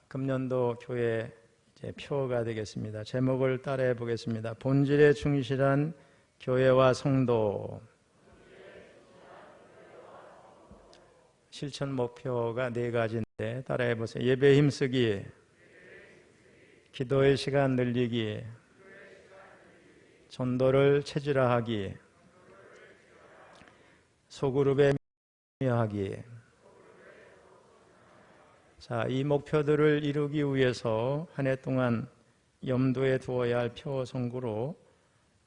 금년도 교회 이제 표가 되겠습니다. 제목을 따라해 보겠습니다. 본질에 충실한 교회와 성도. 실천 목표가 4가지인데 따라해 보세요. 예배 힘쓰기, 기도의 시간 늘리기, 전도를 체질화하기, 소그룹에 참여하기. 자, 이 목표들을 이루기 위해서 한 해 동안 염두에 두어야 할 표 성구로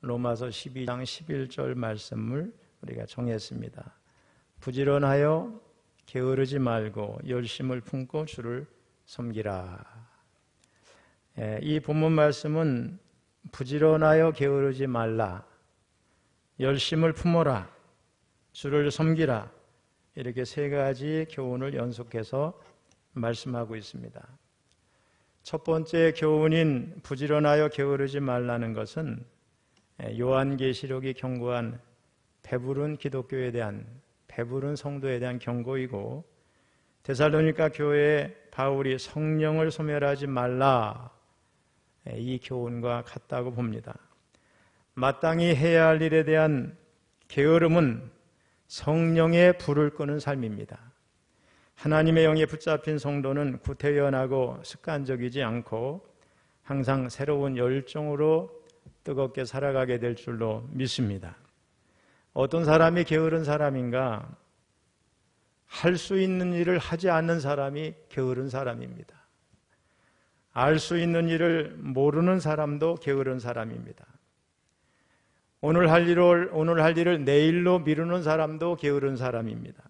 로마서 12장 11절 말씀을 우리가 정했습니다. 부지런하여 게으르지 말고 열심을 품고 주를 섬기라. 이 본문 말씀은 부지런하여 게으르지 말라, 열심을 품어라, 주를 섬기라, 이렇게 3가지 교훈을 연속해서 말씀하고 있습니다. 첫 번째 교훈인 부지런하여 게으르지 말라는 것은 요한계시록이 경고한 배부른 기독교에 대한, 배부른 성도에 대한 경고이고, 데살로니가 교회에 바울이 성령을 소멸하지 말라, 이 교훈과 같다고 봅니다. 마땅히 해야 할 일에 대한 게으름은 성령의 불을 끄는 삶입니다. 하나님의 영에 붙잡힌 성도는 구태연하고 습관적이지 않고 항상 새로운 열정으로 뜨겁게 살아가게 될 줄로 믿습니다. 어떤 사람이 게으른 사람인가? 할 수 있는 일을 하지 않는 사람이 게으른 사람입니다. 알 수 있는 일을 모르는 사람도 게으른 사람입니다. 오늘 할 일을 내일로 미루는 사람도 게으른 사람입니다.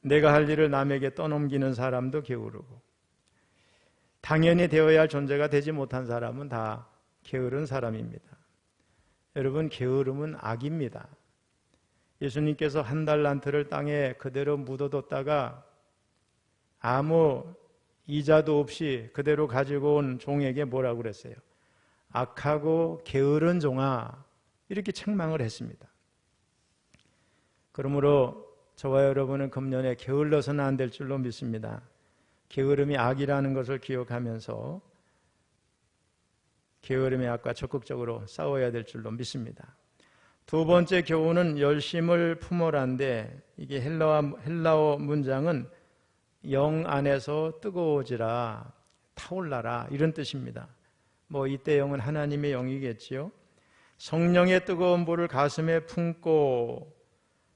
내가 할 일을 남에게 떠넘기는 사람도 게으르고, 당연히 되어야 할 존재가 되지 못한 사람은 다 게으른 사람입니다. 여러분, 게으름은 악입니다. 예수님께서 한 달란트를 땅에 그대로 묻어뒀다가 아무 이자도 없이 그대로 가지고 온 종에게 뭐라고 그랬어요? 악하고 게으른 종아, 이렇게 책망을 했습니다. 그러므로 저와 여러분은 금년에 게을러서는 안 될 줄로 믿습니다. 게으름이 악이라는 것을 기억하면서 게으름의 악과 적극적으로 싸워야 될 줄로 믿습니다. 두 번째 교훈은 열심을 품어라인데, 이게 헬라어 문장은 영 안에서 뜨거워지라, 타올라라, 이런 뜻입니다. 이때 영은 하나님의 영이겠지요. 성령의 뜨거운 불을 가슴에 품고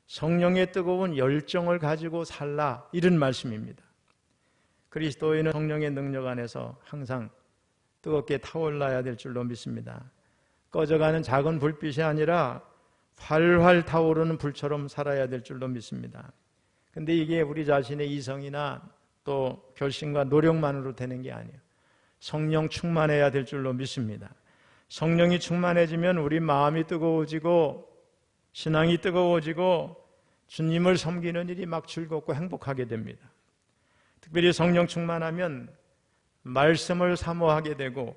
성령의 뜨거운 열정을 가지고 살라, 이런 말씀입니다. 그리스도인은 성령의 능력 안에서 항상 뜨겁게 타올라야 될 줄로 믿습니다. 꺼져가는 작은 불빛이 아니라 활활 타오르는 불처럼 살아야 될 줄로 믿습니다. 근데 이게 우리 자신의 이성이나 또 결심과 노력만으로 되는 게 아니에요. 성령 충만해야 될 줄로 믿습니다. 성령이 충만해지면 우리 마음이 뜨거워지고 신앙이 뜨거워지고 주님을 섬기는 일이 막 즐겁고 행복하게 됩니다. 특별히 성령 충만하면 말씀을 사모하게 되고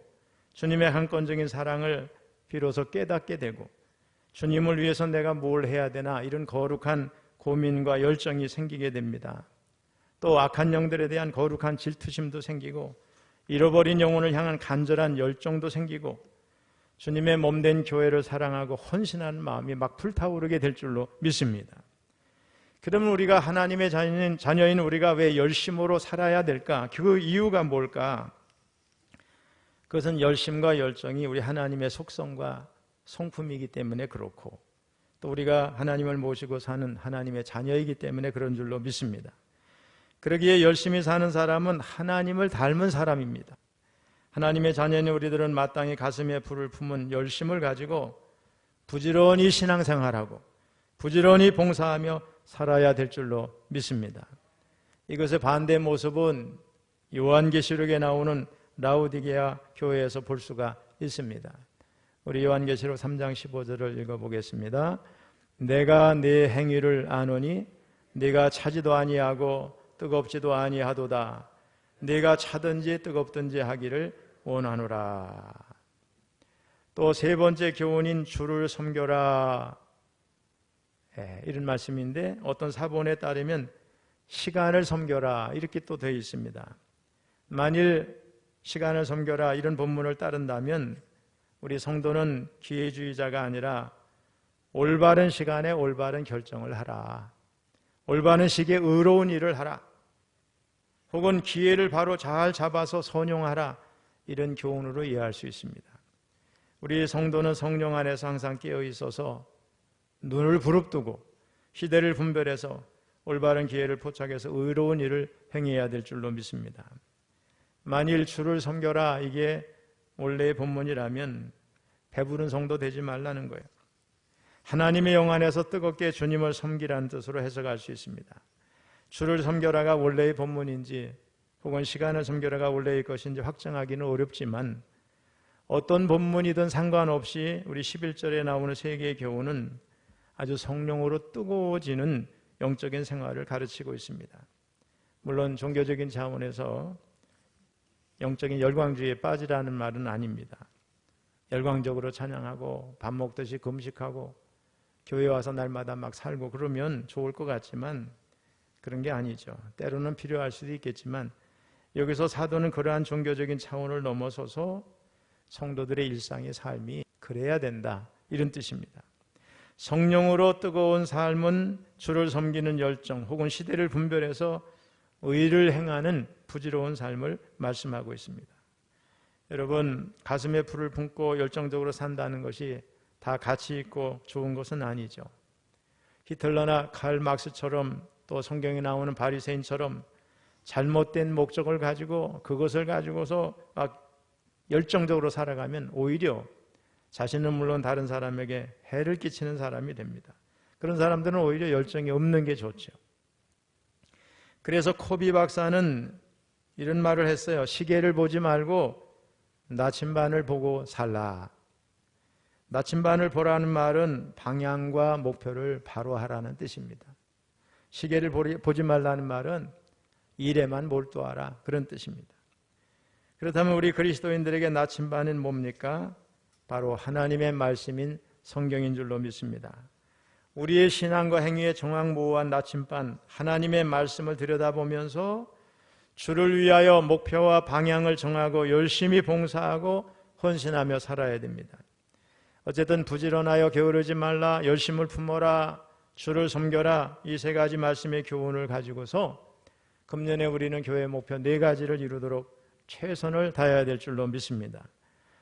주님의 한건적인 사랑을 비로소 깨닫게 되고, 주님을 위해서 내가 뭘 해야 되나, 이런 거룩한 고민과 열정이 생기게 됩니다. 또 악한 영들에 대한 거룩한 질투심도 생기고, 잃어버린 영혼을 향한 간절한 열정도 생기고, 주님의 몸된 교회를 사랑하고 헌신하는 마음이 막 불타오르게 될 줄로 믿습니다. 그러면 우리가 하나님의 자녀인 우리가 왜 열심으로 살아야 될까? 그 이유가 뭘까? 그것은 열심과 열정이 우리 하나님의 속성과 성품이기 때문에 그렇고, 또 우리가 하나님을 모시고 사는 하나님의 자녀이기 때문에 그런 줄로 믿습니다. 그러기에 열심히 사는 사람은 하나님을 닮은 사람입니다. 하나님의 자녀인 우리들은 마땅히 가슴에 불을 품은 열심을 가지고 부지런히 신앙생활하고 부지런히 봉사하며 살아야 될 줄로 믿습니다. 이것의 반대 모습은 요한계시록에 나오는 라우디게아 교회에서 볼 수가 있습니다. 우리 요한계시록 3장 15절을 읽어보겠습니다. 내가 네 행위를 아노니 네가 차지도 아니하고 뜨겁지도 아니하도다. 네가 차든지 뜨겁든지 하기를 원하노라. 또 세 번째 교훈인 주를 섬겨라, 이런 말씀인데, 어떤 사본에 따르면 시간을 섬겨라, 이렇게 또 되어 있습니다. 만일 시간을 섬겨라 이런 본문을 따른다면 우리 성도는 기회주의자가 아니라 올바른 시간에 올바른 결정을 하라. 올바른 시기에 의로운 일을 하라. 혹은 기회를 바로 잘 잡아서 선용하라. 이런 교훈으로 이해할 수 있습니다. 우리 성도는 성령 안에서 항상 깨어 있어서 눈을 부릅뜨고 시대를 분별해서 올바른 기회를 포착해서 의로운 일을 행해야 될 줄로 믿습니다. 만일 주를 섬겨라 이게 원래의 본문이라면 배부른 성도 되지 말라는 거예요. 하나님의 영 안에서 뜨겁게 주님을 섬기라는 뜻으로 해석할 수 있습니다. 주를 섬겨라가 원래의 본문인지 혹은 시간을 섬겨라가 원래의 것인지 확정하기는 어렵지만 어떤 본문이든 상관없이 우리 11절에 나오는 세 개의 교훈은 아주 성령으로 뜨거워지는 영적인 생활을 가르치고 있습니다. 물론 종교적인 차원에서 영적인 열광주의에 빠지라는 말은 아닙니다. 열광적으로 찬양하고 밥 먹듯이 금식하고 교회 와서 날마다 막 살고 그러면 좋을 것 같지만 그런 게 아니죠. 때로는 필요할 수도 있겠지만 여기서 사도는 그러한 종교적인 차원을 넘어서서 성도들의 일상의 삶이 그래야 된다 이런 뜻입니다. 성령으로 뜨거운 삶은 주를 섬기는 열정 혹은 시대를 분별해서 의를 행하는 부지런한 삶을 말씀하고 있습니다. 여러분, 가슴에 불을 품고 열정적으로 산다는 것이 다 가치 있고 좋은 것은 아니죠. 히틀러나 칼 막스처럼 또 성경에 나오는 바리새인처럼 잘못된 목적을 가지고 그것을 가지고서 막 열정적으로 살아가면 오히려 자신은 물론 다른 사람에게 해를 끼치는 사람이 됩니다. 그런 사람들은 오히려 열정이 없는 게 좋죠. 그래서 코비 박사는 이런 말을 했어요. 시계를 보지 말고 나침반을 보고 살라. 나침반을 보라는 말은 방향과 목표를 바로 하라는 뜻입니다. 시계를 보지 말라는 말은 일에만 몰두하라 그런 뜻입니다. 그렇다면 우리 그리스도인들에게 나침반은 뭡니까? 바로 하나님의 말씀인 성경인 줄로 믿습니다. 우리의 신앙과 행위에 정확무오한 나침반 하나님의 말씀을 들여다보면서 주를 위하여 목표와 방향을 정하고 열심히 봉사하고 헌신하며 살아야 됩니다. 어쨌든 부지런하여 게으르지 말라, 열심을 품어라, 주를 섬겨라 이 세 가지 말씀의 교훈을 가지고서 금년에 우리는 교회 목표 4가지를 이루도록 최선을 다해야 될 줄로 믿습니다.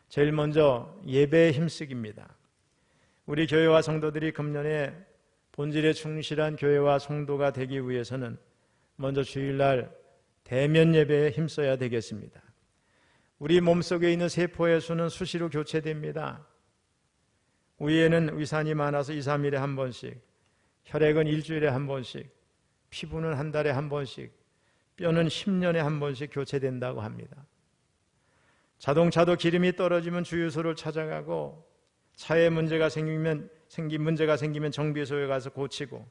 제일 먼저 예배에 힘쓰기입니다. 우리 교회와 성도들이 금년에 본질에 충실한 교회와 성도가 되기 위해서는 먼저 주일날 대면 예배에 힘써야 되겠습니다. 우리 몸속에 있는 세포의 수는 수시로 교체됩니다. 위에는 위산이 많아서 2, 3일에 한 번씩, 혈액은 일주일에 한 번씩, 피부는 한 달에 한 번씩, 뼈는 10년에 한 번씩 교체된다고 합니다. 자동차도 기름이 떨어지면 주유소를 찾아가고 차에 문제가 생기면 정비소에 가서 고치고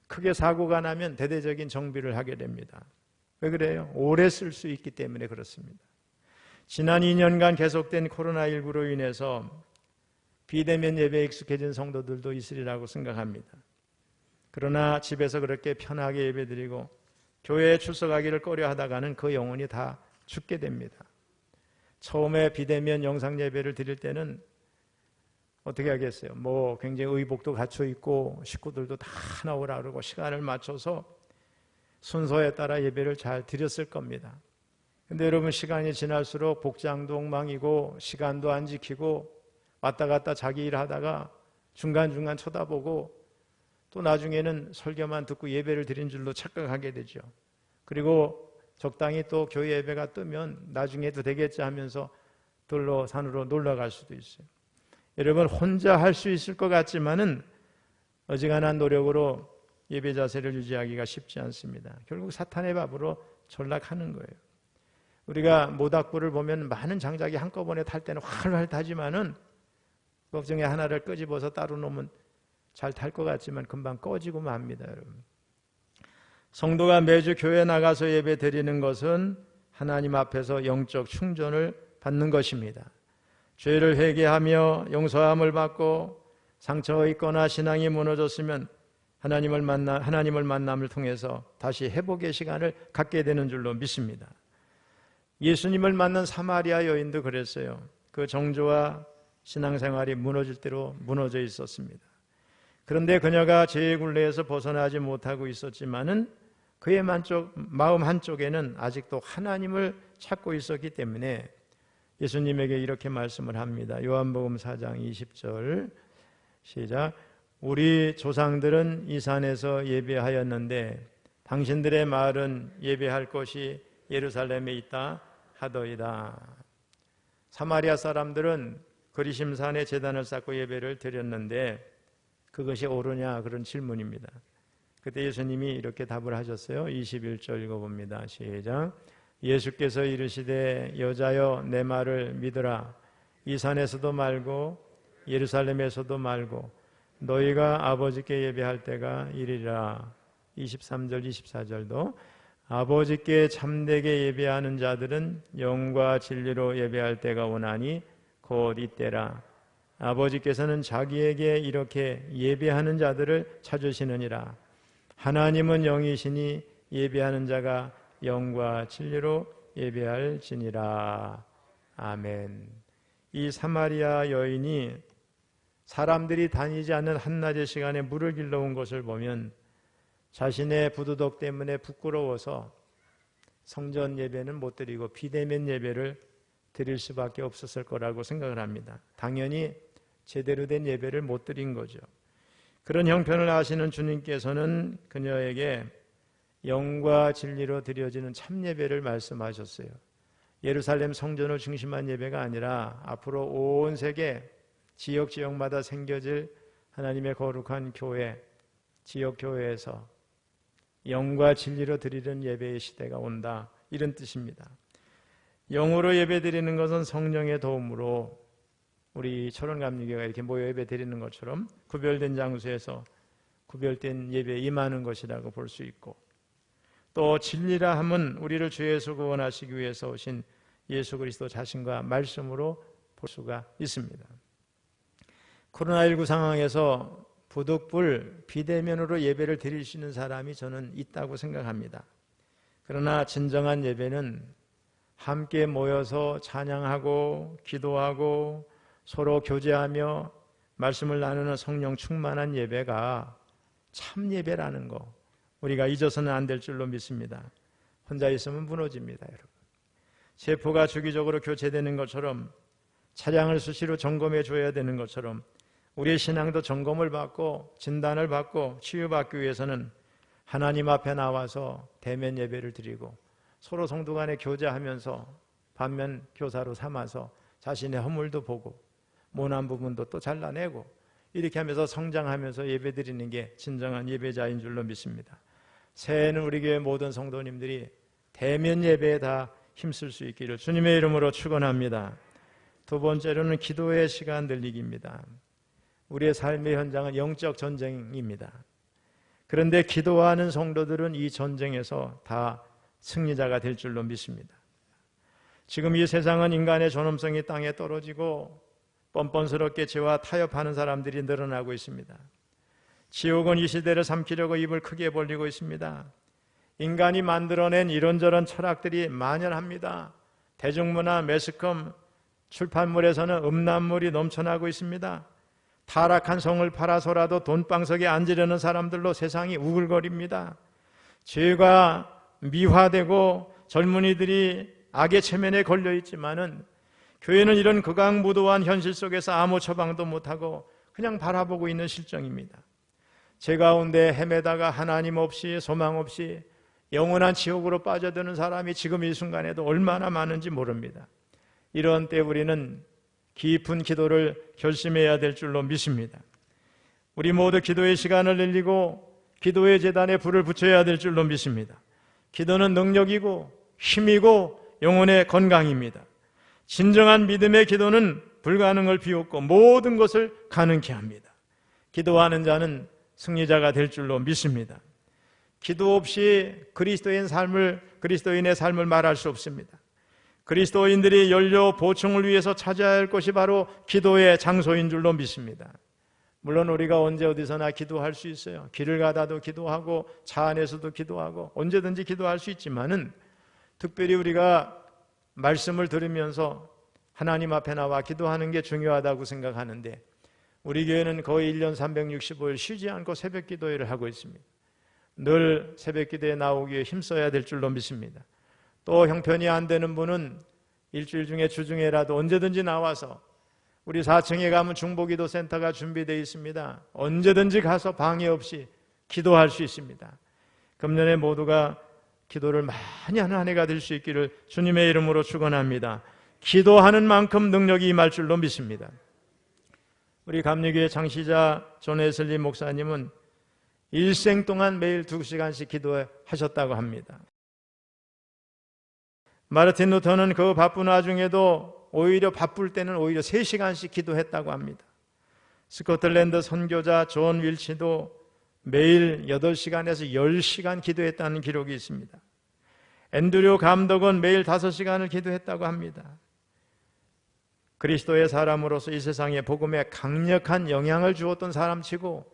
크게 사고가 나면 대대적인 정비를 하게 됩니다. 왜 그래요? 오래 쓸 수 있기 때문에 그렇습니다. 지난 2년간 계속된 코로나19로 인해서 비대면 예배에 익숙해진 성도들도 있으리라고 생각합니다. 그러나 집에서 그렇게 편하게 예배드리고 교회에 출석하기를 꺼려하다가는 그 영혼이 다 죽게 됩니다. 처음에 비대면 영상 예배를 드릴 때는 어떻게 하겠어요? 굉장히 의복도 갖춰 있고 식구들도 다 나오라 그러고 시간을 맞춰서 순서에 따라 예배를 잘 드렸을 겁니다. 근데 여러분 시간이 지날수록 복장도 엉망이고 시간도 안 지키고 왔다 갔다 자기 일 하다가 중간중간 쳐다보고 또 나중에는 설교만 듣고 예배를 드린 줄로 착각하게 되죠. 그리고 적당히 또 교회 예배가 뜨면 나중에도 되겠지 하면서 들로 산으로 놀러 갈 수도 있어요. 여러분 혼자 할 수 있을 것 같지만은 어지간한 노력으로 예배 자세를 유지하기가 쉽지 않습니다. 결국 사탄의 밥으로 전락하는 거예요. 우리가 모닥불을 보면 많은 장작이 한꺼번에 탈 때는 활활 타지만은 걱정에 하나를 끄집어서 따로 놓으면 잘 탈 것 같지만 금방 꺼지고 맙니다, 여러분. 성도가 매주 교회 나가서 예배 드리는 것은 하나님 앞에서 영적 충전을 받는 것입니다. 죄를 회개하며 용서함을 받고 상처가 있거나 신앙이 무너졌으면 하나님을 만남을 통해서 다시 회복의 시간을 갖게 되는 줄로 믿습니다. 예수님을 만난 사마리아 여인도 그랬어요. 그 정조와 신앙생활이 무너질 대로 무너져 있었습니다. 그런데 그녀가 죄의 굴레에서 벗어나지 못하고 있었지만은 그의 마음 한쪽에는 아직도 하나님을 찾고 있었기 때문에 예수님에게 이렇게 말씀을 합니다. 요한복음 4장 20절 시작. 우리 조상들은 이 산에서 예배하였는데 당신들의 말은 예배할 곳이 예루살렘에 있다 하더이다. 사마리아 사람들은 그리심산에 제단을 쌓고 예배를 드렸는데 그것이 옳으냐 그런 질문입니다. 그때 예수님이 이렇게 답을 하셨어요. 21절 읽어봅니다. 시작. 예수께서 이르시되 여자여 내 말을 믿으라. 이 산에서도 말고 예루살렘에서도 말고 너희가 아버지께 예배할 때가 이르리라. 23절 24절도 아버지께 참되게 예배하는 자들은 영과 진리로 예배할 때가 오나니 곧 이때라. 아버지께서는 자기에게 이렇게 예배하는 자들을 찾으시느니라. 하나님은 영이시니 예배하는 자가 영과 진리로 예배할지니라. 아멘. 이 사마리아 여인이 사람들이 다니지 않는 한낮의 시간에 물을 길러온 것을 보면 자신의 부도덕 때문에 부끄러워서 성전 예배는 못 드리고 비대면 예배를 드릴 수밖에 없었을 거라고 생각을 합니다. 당연히 제대로 된 예배를 못 드린 거죠. 그런 형편을 아시는 주님께서는 그녀에게 영과 진리로 드려지는 참 예배를 말씀하셨어요. 예루살렘 성전을 중심한 예배가 아니라 앞으로 온 세계 지역마다 생겨질 하나님의 거룩한 교회, 지역교회에서 영과 진리로 드리는 예배의 시대가 온다, 이런 뜻입니다. 영으로 예배 드리는 것은 성령의 도움으로 우리 철원감리교가 이렇게 모여 예배 드리는 것처럼 구별된 장소에서 구별된 예배에 임하는 것이라고 볼 수 있고, 또 진리라 함은 우리를 죄에서 구원하시기 위해서 오신 예수 그리스도 자신과 말씀으로 볼 수가 있습니다. 코로나19 상황에서 부득불 비대면으로 예배를 드릴 수 있는 사람이 저는 있다고 생각합니다. 그러나 진정한 예배는 함께 모여서 찬양하고 기도하고 서로 교제하며 말씀을 나누는 성령 충만한 예배가 참 예배라는 거 우리가 잊어서는 안 될 줄로 믿습니다. 혼자 있으면 무너집니다, 여러분. 세포가 주기적으로 교체되는 것처럼 차량을 수시로 점검해 줘야 되는 것처럼 우리의 신앙도 점검을 받고 진단을 받고 치유받기 위해서는 하나님 앞에 나와서 대면 예배를 드리고 서로 성도 간에 교제하면서 반면 교사로 삼아서 자신의 허물도 보고 모난 부분도 또 잘라내고 이렇게 하면서 성장하면서 예배 드리는 게 진정한 예배자인 줄로 믿습니다. 새해에는 우리 교회 모든 성도님들이 대면 예배에 다 힘쓸 수 있기를 주님의 이름으로 축원합니다. 두 번째로는 기도의 시간 늘리기입니다. 우리의 삶의 현장은 영적 전쟁입니다. 그런데 기도하는 성도들은 이 전쟁에서 다 승리자가 될 줄로 믿습니다. 지금 이 세상은 인간의 존엄성이 땅에 떨어지고 뻔뻔스럽게 죄와 타협하는 사람들이 늘어나고 있습니다. 지옥은 이 시대를 삼키려고 입을 크게 벌리고 있습니다. 인간이 만들어낸 이런저런 철학들이 만연합니다. 대중문화, 매스컴, 출판물에서는 음란물이 넘쳐나고 있습니다. 타락한 성을 팔아서라도 돈방석에 앉으려는 사람들로 세상이 우글거립니다. 죄가 미화되고 젊은이들이 악의 체면에 걸려 있지만은 교회는 이런 극악무도한 현실 속에서 아무 처방도 못하고 그냥 바라보고 있는 실정입니다. 제 가운데 헤매다가 하나님 없이 소망 없이 영원한 지옥으로 빠져드는 사람이 지금 이 순간에도 얼마나 많은지 모릅니다. 이런 때 우리는 깊은 기도를 결심해야 될 줄로 믿습니다. 우리 모두 기도의 시간을 늘리고 기도의 제단에 불을 붙여야 될 줄로 믿습니다. 기도는 능력이고 힘이고 영혼의 건강입니다. 진정한 믿음의 기도는 불가능을 비웃고 모든 것을 가능케 합니다. 기도하는 자는 승리자가 될 줄로 믿습니다. 기도 없이 그리스도인의 삶을 말할 수 없습니다. 그리스도인들이 연료 보충을 위해서 찾아야 할 것이 바로 기도의 장소인 줄로 믿습니다. 물론 우리가 언제 어디서나 기도할 수 있어요. 길을 가다도 기도하고 차 안에서도 기도하고 언제든지 기도할 수 있지만은 특별히 우리가 말씀을 들으면서 하나님 앞에 나와 기도하는 게 중요하다고 생각하는데 우리 교회는 거의 1년 365일 쉬지 않고 새벽 기도회를 하고 있습니다. 늘 새벽 기도에 나오기 위해 힘써야 될 줄로 믿습니다. 또 형편이 안 되는 분은 일주일 중에 주중에라도 언제든지 나와서 우리 4층에 가면 중보기도 센터가 준비되어 있습니다. 언제든지 가서 방해 없이 기도할 수 있습니다. 금년에 모두가 기도를 많이 하는 한 해가 될 수 있기를 주님의 이름으로 축원합니다. 기도하는 만큼 능력이 임할 줄로 믿습니다. 우리 감리교회 창시자 존 웨슬리 목사님은 일생 동안 매일 2시간씩 기도하셨다고 합니다. 마르틴 루터는 그 바쁜 와중에도 오히려 바쁠 때는 오히려 3시간씩 기도했다고 합니다. 스코틀랜드 선교자 존 윌치도 매일 8시간에서 10시간 기도했다는 기록이 있습니다. 앤드류 감독은 매일 5시간을 기도했다고 합니다. 그리스도의 사람으로서 이 세상에 복음에 강력한 영향을 주었던 사람치고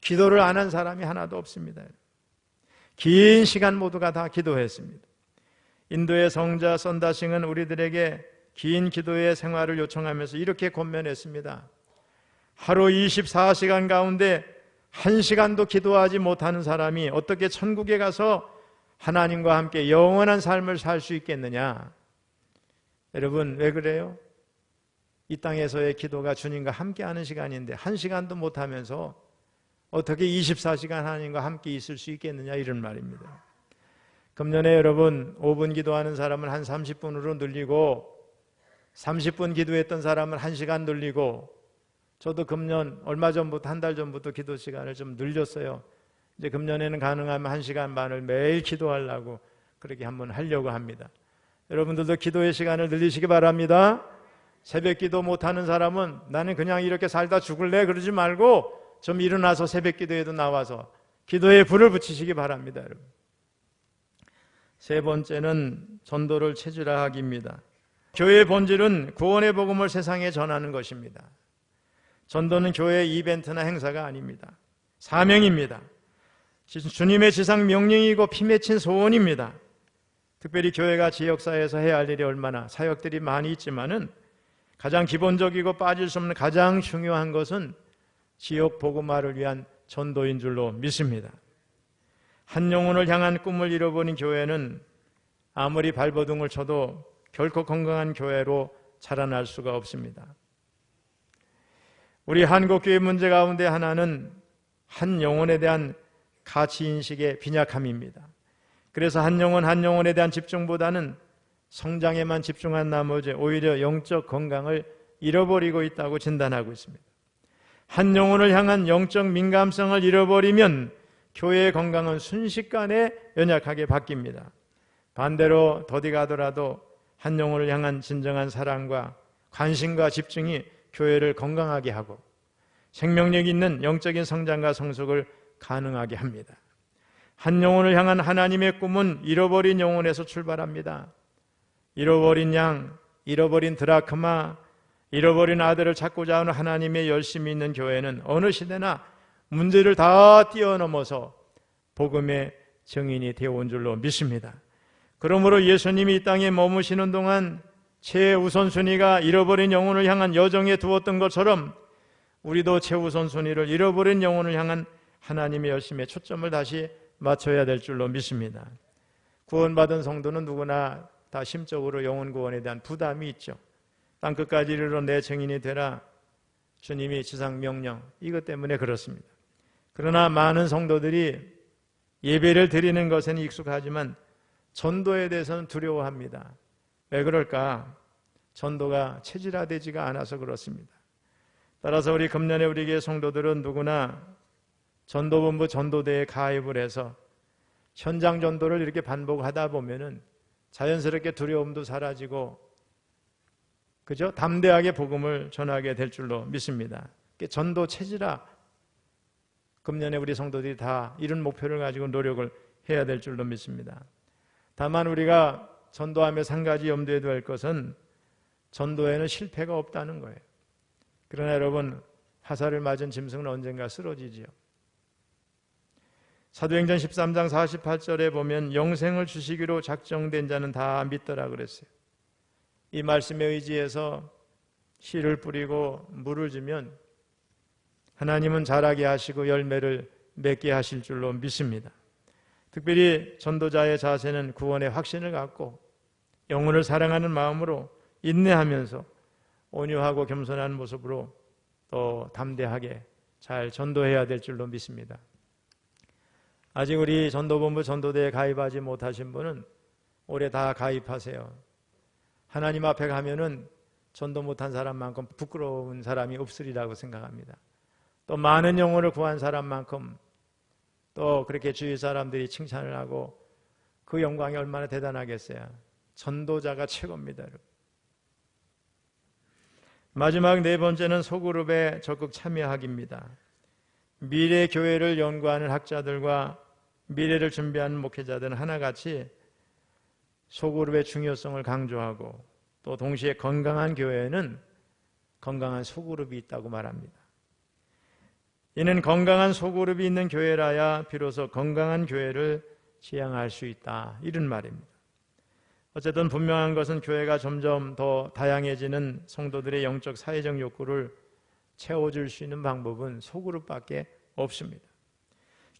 기도를 안 한 사람이 하나도 없습니다. 긴 시간 모두가 다 기도했습니다. 인도의 성자 선다싱은 우리들에게 긴 기도의 생활을 요청하면서 이렇게 권면했습니다. 하루 24시간 가운데 1시간도 기도하지 못하는 사람이 어떻게 천국에 가서 하나님과 함께 영원한 삶을 살 수 있겠느냐? 여러분, 왜 그래요? 이 땅에서의 기도가 주님과 함께하는 시간인데 1시간도 못하면서 어떻게 24시간 하나님과 함께 있을 수 있겠느냐, 이런 말입니다. 금년에 여러분 5분 기도하는 사람을 한 30분으로 늘리고 30분 기도했던 사람을 1시간 늘리고, 저도 금년 얼마 전부터 한 달 전부터 기도 시간을 좀 늘렸어요. 이제 금년에는 가능하면 1시간 반을 매일 기도하려고 그렇게 한번 하려고 합니다. 여러분들도 기도의 시간을 늘리시기 바랍니다. 새벽 기도 못하는 사람은 나는 그냥 이렇게 살다 죽을래 그러지 말고 좀 일어나서 새벽 기도에도 나와서 기도에 불을 붙이시기 바랍니다. 여러분. 세 번째는 전도를 체질화하기입니다. 교회의 본질은 구원의 복음을 세상에 전하는 것입니다. 전도는 교회의 이벤트나 행사가 아닙니다. 사명입니다. 주님의 지상 명령이고 피 맺힌 소원입니다. 특별히 교회가 지역사회에서 해야 할 일이 얼마나 사역들이 많이 있지만은 가장 기본적이고 빠질 수 없는 가장 중요한 것은 지역 복음화를 위한 전도인 줄로 믿습니다. 한 영혼을 향한 꿈을 잃어버린 교회는 아무리 발버둥을 쳐도 결코 건강한 교회로 자라날 수가 없습니다. 우리 한국교회 문제 가운데 하나는 한 영혼에 대한 가치인식의 빈약함입니다. 그래서 한 영혼에 대한 집중보다는 성장에만 집중한 나머지 오히려 영적 건강을 잃어버리고 있다고 진단하고 있습니다. 한 영혼을 향한 영적 민감성을 잃어버리면 교회의 건강은 순식간에 연약하게 바뀝니다. 반대로 더디 가더라도 한 영혼을 향한 진정한 사랑과 관심과 집중이 교회를 건강하게 하고 생명력 있는 영적인 성장과 성숙을 가능하게 합니다. 한 영혼을 향한 하나님의 꿈은 잃어버린 영혼에서 출발합니다. 잃어버린 양, 잃어버린 드라크마, 잃어버린 아들을 찾고자 하는 하나님의 열심이 있는 교회는 어느 시대나 문제를 다 뛰어넘어서 복음의 증인이 되어온 줄로 믿습니다. 그러므로 예수님이 이 땅에 머무시는 동안 최우선순위가 잃어버린 영혼을 향한 여정에 두었던 것처럼 우리도 최우선순위를 잃어버린 영혼을 향한 하나님의 열심에 초점을 다시 맞춰야 될 줄로 믿습니다. 구원받은 성도는 누구나 다 심적으로 영혼 구원에 대한 부담이 있죠. 땅끝까지 이르러 내 증인이 되라, 주님이 지상 명령, 이것 때문에 그렇습니다. 그러나 많은 성도들이 예배를 드리는 것에는 익숙하지만 전도에 대해서는 두려워합니다. 왜 그럴까? 전도가 체질화되지가 않아서 그렇습니다. 따라서 우리 금년에 우리 교회 성도들은 누구나 전도본부 전도대에 가입을 해서 현장 전도를 이렇게 반복하다 보면은 자연스럽게 두려움도 사라지고, 그죠? 담대하게 복음을 전하게 될 줄로 믿습니다. 전도 체질화, 금년에 우리 성도들이 다 이런 목표를 가지고 노력을 해야 될 줄로 믿습니다. 다만 우리가 전도하면서 한 가지 염두에 둬야 할 것은 전도에는 실패가 없다는 거예요. 그러나 여러분, 화살을 맞은 짐승은 언젠가 쓰러지지요. 사도행전 13장 48절에 보면 영생을 주시기로 작정된 자는 다 믿더라 그랬어요. 이 말씀에 의지해서 씨를 뿌리고 물을 주면 하나님은 자라게 하시고 열매를 맺게 하실 줄로 믿습니다. 특별히 전도자의 자세는 구원의 확신을 갖고 영혼을 사랑하는 마음으로 인내하면서 온유하고 겸손한 모습으로 또 담대하게 잘 전도해야 될 줄로 믿습니다. 아직 우리 전도본부 전도대에 가입하지 못하신 분은 올해 다 가입하세요. 하나님 앞에 가면은 전도 못한 사람만큼 부끄러운 사람이 없으리라고 생각합니다. 또 많은 영혼을 구한 사람만큼 또 그렇게 주위 사람들이 칭찬을 하고 그 영광이 얼마나 대단하겠어요. 전도자가 최고입니다. 마지막 네 번째는 소그룹에 적극 참여하기입니다. 미래 교회를 연구하는 학자들과 미래를 준비하는 목회자들은 하나같이 소그룹의 중요성을 강조하고 또 동시에 건강한 교회에는 건강한 소그룹이 있다고 말합니다. 이는 건강한 소그룹이 있는 교회라야 비로소 건강한 교회를 지향할 수 있다, 이런 말입니다. 어쨌든 분명한 것은 교회가 점점 더 다양해지는 성도들의 영적 사회적 욕구를 채워줄 수 있는 방법은 소그룹밖에 없습니다.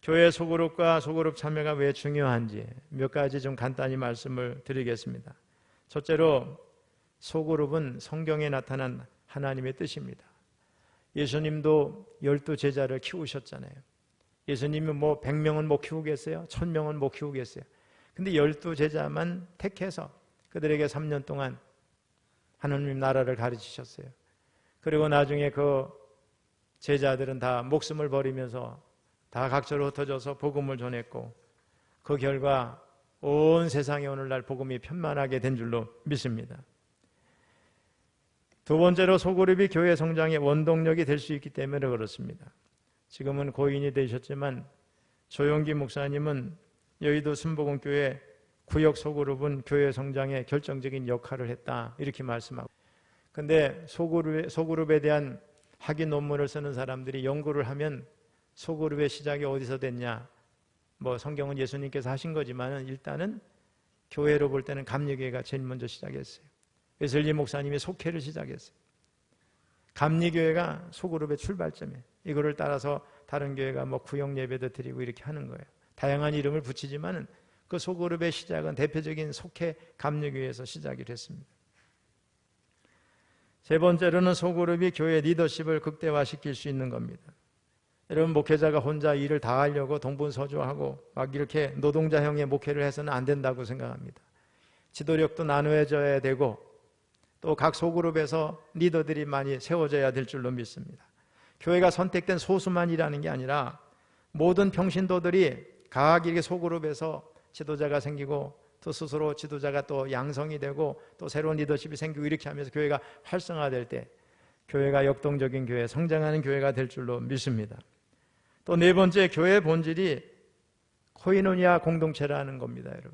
교회 소그룹과 소그룹 참여가 왜 중요한지 몇 가지 좀 간단히 말씀을 드리겠습니다. 첫째로 소그룹은 성경에 나타난 하나님의 뜻입니다. 예수님도 12제자를 키우셨잖아요. 예수님이 100명은 못 키우겠어요? 1000명은 못 키우겠어요? 근데 12제자만 택해서 그들에게 3년 동안 하나님 나라를 가르치셨어요. 그리고 나중에 그 제자들은 다 목숨을 버리면서 다 각처로 흩어져서 복음을 전했고 그 결과 온 세상에 오늘날 복음이 편만하게 된 줄로 믿습니다. 두 번째로 소그룹이 교회 성장의 원동력이 될 수 있기 때문에 그렇습니다. 지금은 고인이 되셨지만 조용기 목사님은 여의도 순복음교회 구역 소그룹은 교회 성장에 결정적인 역할을 했다, 이렇게 말씀하고, 근데 소그룹에 대한 학위 논문을 쓰는 사람들이 연구를 하면 소그룹의 시작이 어디서 됐냐, 성경은 예수님께서 하신 거지만 일단은 교회로 볼 때는 감리교회가 제일 먼저 시작했어요. 웨슬리 목사님이 속회를 시작했어요. 감리교회가 소그룹의 출발점이에요. 이거를 따라서 다른 교회가 구역 예배도 드리고 이렇게 하는 거예요. 다양한 이름을 붙이지만은 그 소그룹의 시작은 대표적인 속회 감리교회에서 시작이 됐습니다. 세 번째로는 소그룹이 교회 리더십을 극대화시킬 수 있는 겁니다. 여러분, 목회자가 혼자 일을 다 하려고 동분서주하고 막 이렇게 노동자형의 목회를 해서는 안 된다고 생각합니다. 지도력도 나누어져야 되고 또 각 소그룹에서 리더들이 많이 세워져야 될 줄로 믿습니다. 교회가 선택된 소수만 일하는 게 아니라 모든 평신도들이 각 이렇게 소그룹에서 지도자가 생기고 또 스스로 지도자가 또 양성이 되고 또 새로운 리더십이 생기고 이렇게 하면서 교회가 활성화될 때 교회가 역동적인 교회, 성장하는 교회가 될 줄로 믿습니다. 또 네 번째, 교회의 본질이 코이노니아 공동체라는 겁니다, 여러분.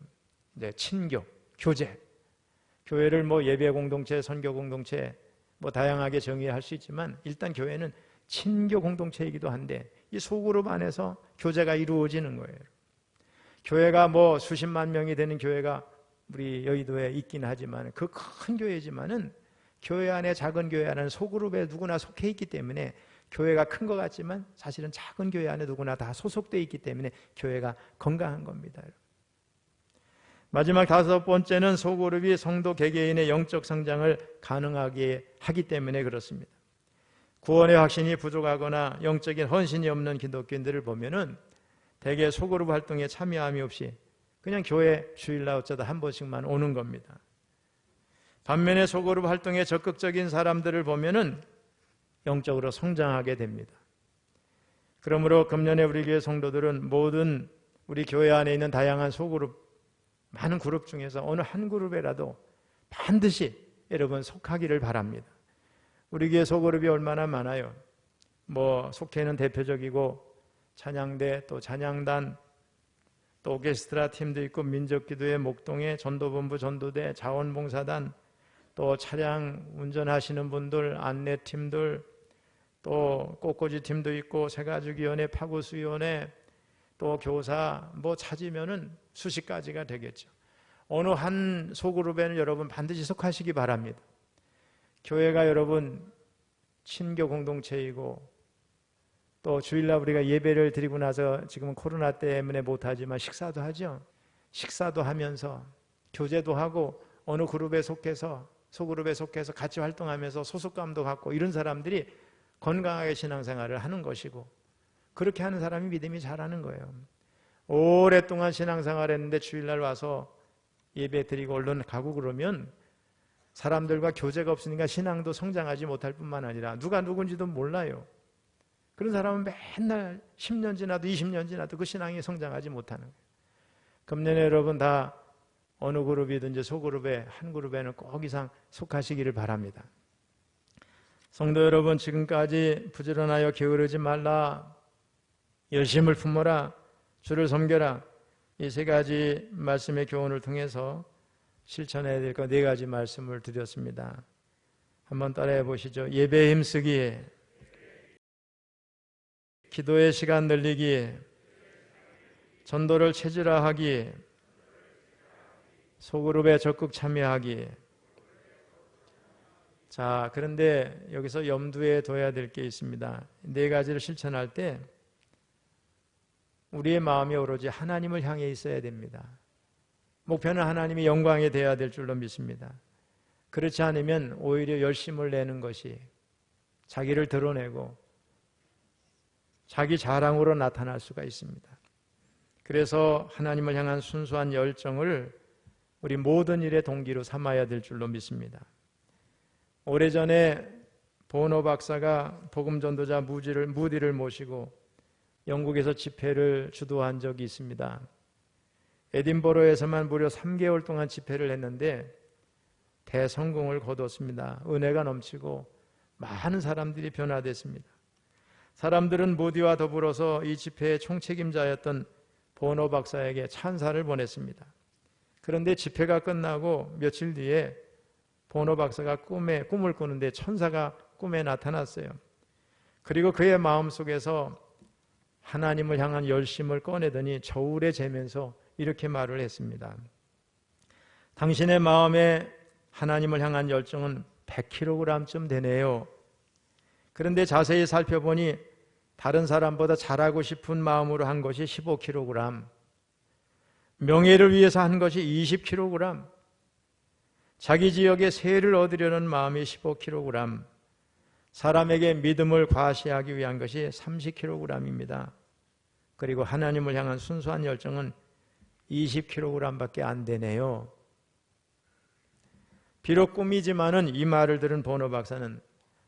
네, 친교, 교제. 교회를 예배 공동체, 선교 공동체 다양하게 정의할 수 있지만 일단 교회는 친교 공동체이기도 한데 이 소그룹 안에서 교제가 이루어지는 거예요. 교회가 수십만 명이 되는 교회가 우리 여의도에 있긴 하지만 그 큰 교회지만은 교회 안에 작은 교회 안에 소그룹에 누구나 속해 있기 때문에 교회가 큰 것 같지만 사실은 작은 교회 안에 누구나 다 소속되어 있기 때문에 교회가 건강한 겁니다. 마지막 다섯 번째는 소그룹이 성도 개개인의 영적 성장을 가능하게 하기 때문에 그렇습니다. 구원의 확신이 부족하거나 영적인 헌신이 없는 기독교인들을 보면은 대개 소그룹 활동에 참여함이 없이 그냥 교회 주일날 어쩌다 한 번씩만 오는 겁니다. 반면에 소그룹 활동에 적극적인 사람들을 보면은 영적으로 성장하게 됩니다. 그러므로 금년에 우리 교회 성도들은 모든 우리 교회 안에 있는 다양한 소그룹, 많은 그룹 중에서 어느 한 그룹에라도 반드시 여러분 속하기를 바랍니다. 우리 교회 소그룹이 얼마나 많아요. 속회는 대표적이고 찬양대, 또 찬양단, 또 오케스트라 팀도 있고 민족기도회, 목동회, 전도본부, 전도대, 자원봉사단, 또 차량 운전하시는 분들, 안내팀들, 또 꽃꽂이 팀도 있고 새가족위원회, 파구수위원회, 또 교사 찾으면은 수십 가지가 되겠죠. 어느 한 소그룹에는 여러분 반드시 속하시기 바랍니다. 교회가 여러분 친교 공동체이고 또 주일날 우리가 예배를 드리고 나서 지금은 코로나 때문에 못하지만 식사도 하죠. 식사도 하면서 교제도 하고 어느 그룹에 속해서 소그룹에 속해서 같이 활동하면서 소속감도 갖고 이런 사람들이 건강하게 신앙생활을 하는 것이고 그렇게 하는 사람이 믿음이 잘하는 거예요. 오랫동안 신앙생활 했는데 주일날 와서 예배 드리고 얼른 가고 그러면 사람들과 교제가 없으니까 신앙도 성장하지 못할 뿐만 아니라 누가 누군지도 몰라요. 그런 사람은 맨날 10년 지나도 20년 지나도 그 신앙이 성장하지 못하는 거예요. 금년에 여러분 다 어느 그룹이든지 소그룹에 한 그룹에는 꼭 이상 속하시기를 바랍니다. 성도 여러분, 지금까지 부지런하여 게으르지 말라, 열심을 품어라, 주를 섬겨라, 이 세 가지 말씀의 교훈을 통해서 실천해야 될 것 네 가지 말씀을 드렸습니다. 한번 따라해 보시죠. 예배에 힘쓰기, 기도의 시간 늘리기, 전도를 체질화하기, 소그룹에 적극 참여하기. 자, 그런데 여기서 염두에 둬야 될 게 있습니다. 네 가지를 실천할 때 우리의 마음이 오로지 하나님을 향해 있어야 됩니다. 목표는 하나님의 영광이 되어야 될 줄로 믿습니다. 그렇지 않으면 오히려 열심을 내는 것이 자기를 드러내고 자기 자랑으로 나타날 수가 있습니다. 그래서 하나님을 향한 순수한 열정을 우리 모든 일의 동기로 삼아야 될 줄로 믿습니다. 오래전에 보너 박사가 복음전도자 무디를 모시고 영국에서 집회를 주도한 적이 있습니다. 에딘버러에서만 무려 3개월 동안 집회를 했는데 대성공을 거뒀습니다. 은혜가 넘치고 많은 사람들이 변화됐습니다. 사람들은 무디와 더불어서 이 집회의 총책임자였던 보너 박사에게 찬사를 보냈습니다. 그런데 집회가 끝나고 며칠 뒤에 보너 박사가 꿈을 꾸는데 천사가 꿈에 나타났어요. 그리고 그의 마음속에서 하나님을 향한 열심을 꺼내더니 저울에 재면서 이렇게 말을 했습니다. 당신의 마음에 하나님을 향한 열정은 100kg쯤 되네요. 그런데 자세히 살펴보니 다른 사람보다 잘하고 싶은 마음으로 한 것이 15kg, 명예를 위해서 한 것이 20kg, 자기 지역에 세를 얻으려는 마음이 15kg, 사람에게 믿음을 과시하기 위한 것이 30kg입니다. 그리고 하나님을 향한 순수한 열정은 20kg밖에 안 되네요. 비록 꿈이지만은 이 말을 들은 보너 박사는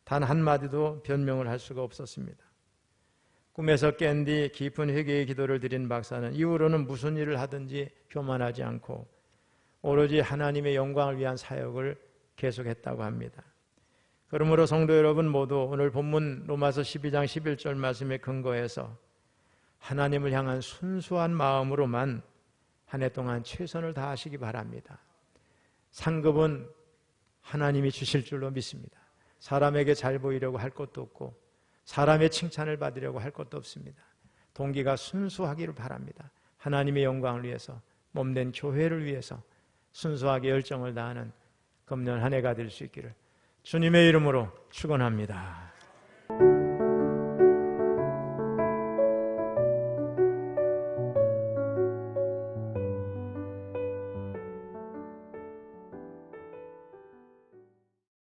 단 한마디도 변명을 할 수가 없었습니다. 꿈에서 깬 뒤 깊은 회개의 기도를 드린 박사는 이후로는 무슨 일을 하든지 교만하지 않고 오로지 하나님의 영광을 위한 사역을 계속했다고 합니다. 그러므로 성도 여러분 모두 오늘 본문 로마서 12장 11절 말씀에 근거해서 하나님을 향한 순수한 마음으로만 한 해 동안 최선을 다하시기 바랍니다. 상급은 하나님이 주실 줄로 믿습니다. 사람에게 잘 보이려고 할 것도 없고 사람의 칭찬을 받으려고 할 것도 없습니다. 동기가 순수하기를 바랍니다. 하나님의 영광을 위해서, 몸된 교회를 위해서 순수하게 열정을 다하는 금년 한 해가 될 수 있기를 주님의 이름으로 축원합니다.